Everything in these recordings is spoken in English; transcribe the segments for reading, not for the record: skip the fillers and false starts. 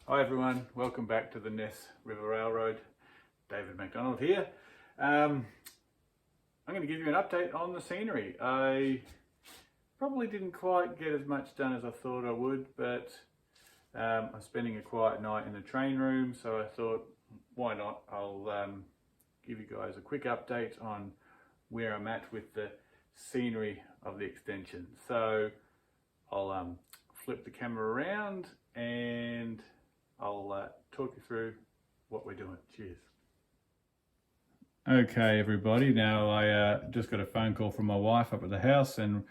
Hi everyone, welcome back to the Ness River Railroad. David McDonald here. I'm going to give you an update on the scenery. I probably didn't quite get as much done as I thought I would, but I'm spending a quiet night in the train room, so I thought, why not? I'll give you guys a quick update on where I'm at with the scenery of the extension. So I'll flip the camera around and I'll talk you through what we're doing. Cheers. Okay everybody, now I just got a phone call from my wife up at the house, and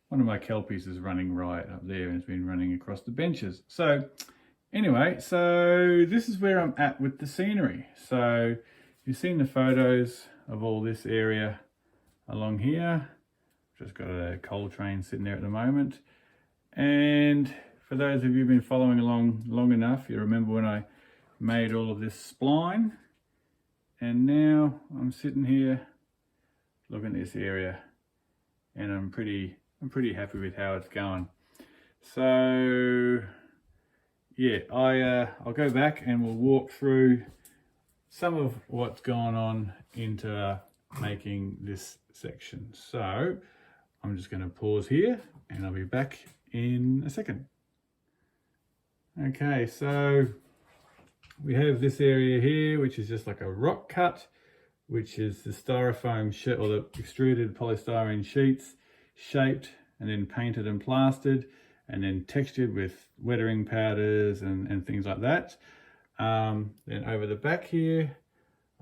one of my kelpies is running right up there and has been running across the benches. So anyway, so this is where I'm at with the scenery. So you've seen the photos of all this area along here. Just got a coal train sitting there at the moment. And for those of you who've been following along long enough, you remember when I made all of this spline. And now I'm sitting here looking at this area, and I'm pretty happy with how it's going. So yeah, I'll go back and we'll walk through some of what's gone on into making this section. So I'm just going to pause here and I'll be back in a second. Okay, so we have this area here, which is just like a rock cut, which is the styrofoam sheet or the extruded polystyrene sheets, shaped and then painted and plastered and then textured with weathering powders and things like that. Then over the back here,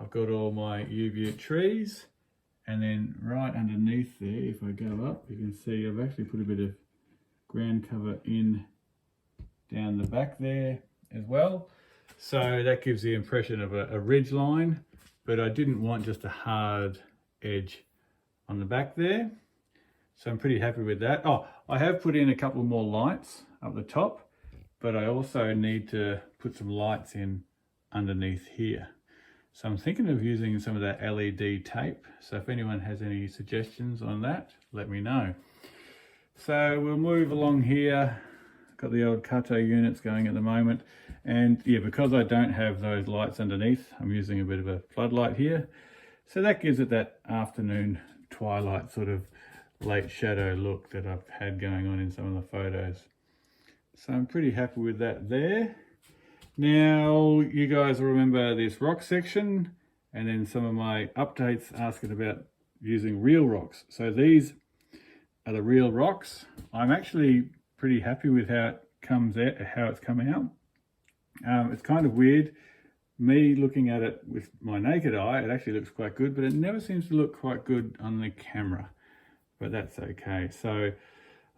I've got all my U-butte trees, and then right underneath there, if I go up, you can see I've actually put a bit of ground cover in down the back there as well. So that gives the impression of a ridge line, but I didn't want just a hard edge on the back there. So I'm pretty happy with that. Oh, I have put in a couple more lights up the top, but I also need to put some lights in underneath here. So I'm thinking of using some of that LED tape. So if anyone has any suggestions on that, let me know. So we'll move along here. Got the old Kato units going at the moment, and yeah, because I don't have those lights underneath, I'm using a bit of a floodlight here, so that gives it that afternoon twilight sort of late shadow look that I've had going on in some of the photos. So I'm pretty happy with that there. Now you guys will remember this rock section, and then some of my updates asking about using real rocks. So these are the real rocks. I'm actually pretty happy with how it comes out, how it's come out. It's kind of weird, me looking at it with my naked eye, it actually looks quite good, but it never seems to look quite good on the camera, but that's okay. So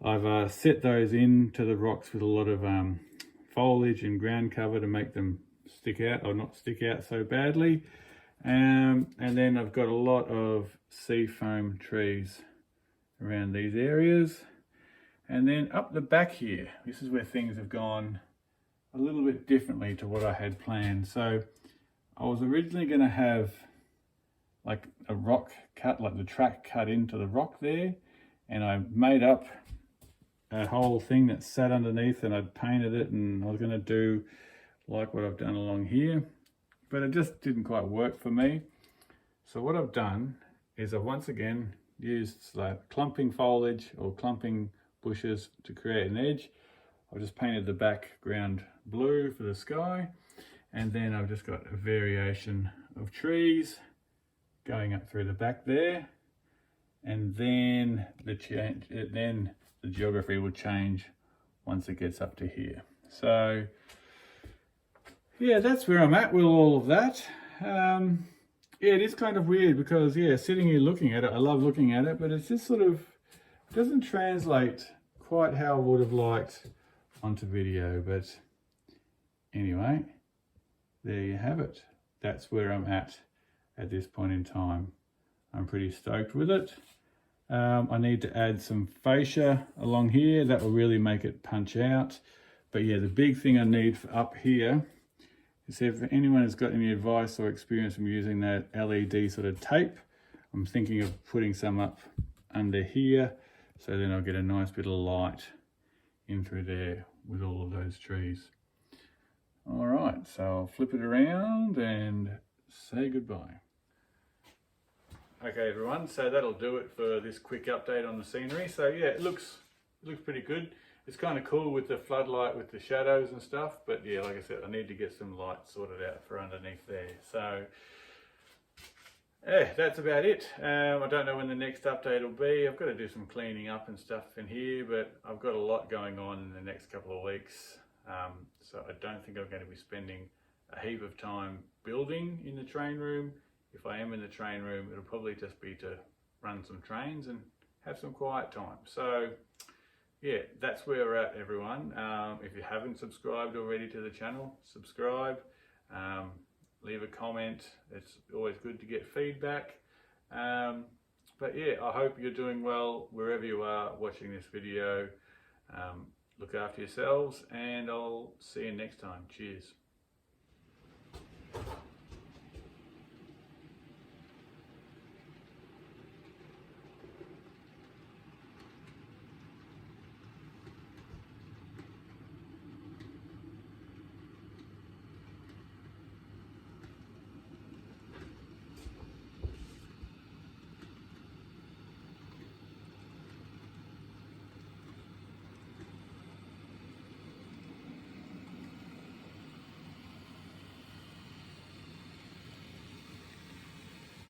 I've set those into the rocks with a lot of foliage and ground cover to make them stick out, or not stick out so badly. And then I've got a lot of sea foam trees around these areas. And then up the back here, this is where things have gone a little bit differently to what I had planned. So I was originally going to have like a rock cut, like the track cut into the rock there, and I made up a whole thing that sat underneath, and I'd painted it, and I was going to do like what I've done along here, but it just didn't quite work for me. So what I've done is I've once again used like clumping foliage or clumping bushes to create an edge. I've just painted the background blue for the sky, and then I've just got a variation of trees going up through the back there, and then the geography will change once it gets up to here. So yeah, that's where I'm at with all of that. Yeah, it is kind of weird because yeah, sitting here looking at it, I love looking at it, but it's just sort of doesn't translate quite how I would have liked onto video. But anyway, there you have it. That's where I'm at this point in time. I'm pretty stoked with it. I need to add some fascia along here. That will really make it punch out. But yeah, the big thing I need for up here is if anyone has got any advice or experience from using that LED sort of tape, I'm thinking of putting some up under here, so then I'll get a nice bit of light in through there with all of those trees. All right, so I'll flip it around and say goodbye. Okay everyone, so that'll do it for this quick update on the scenery. So yeah, it looks pretty good. It's kind of cool with the floodlight with the shadows and stuff, but yeah, like I said, I need to get some light sorted out for underneath there. So yeah, that's about it. I don't know when the next update will be. I've got to do some cleaning up and stuff in here, but I've got a lot going on in the next couple of weeks. So I don't think I'm going to be spending a heap of time building in the train room. If I am in the train room, it'll probably just be to run some trains and have some quiet time. So yeah, that's where we're at, everyone. If you haven't subscribed already to the channel, subscribe. Leave a comment. It's always good to get feedback. But yeah, I hope you're doing well wherever you are watching this video. Look after yourselves, and I'll see you next time. Cheers.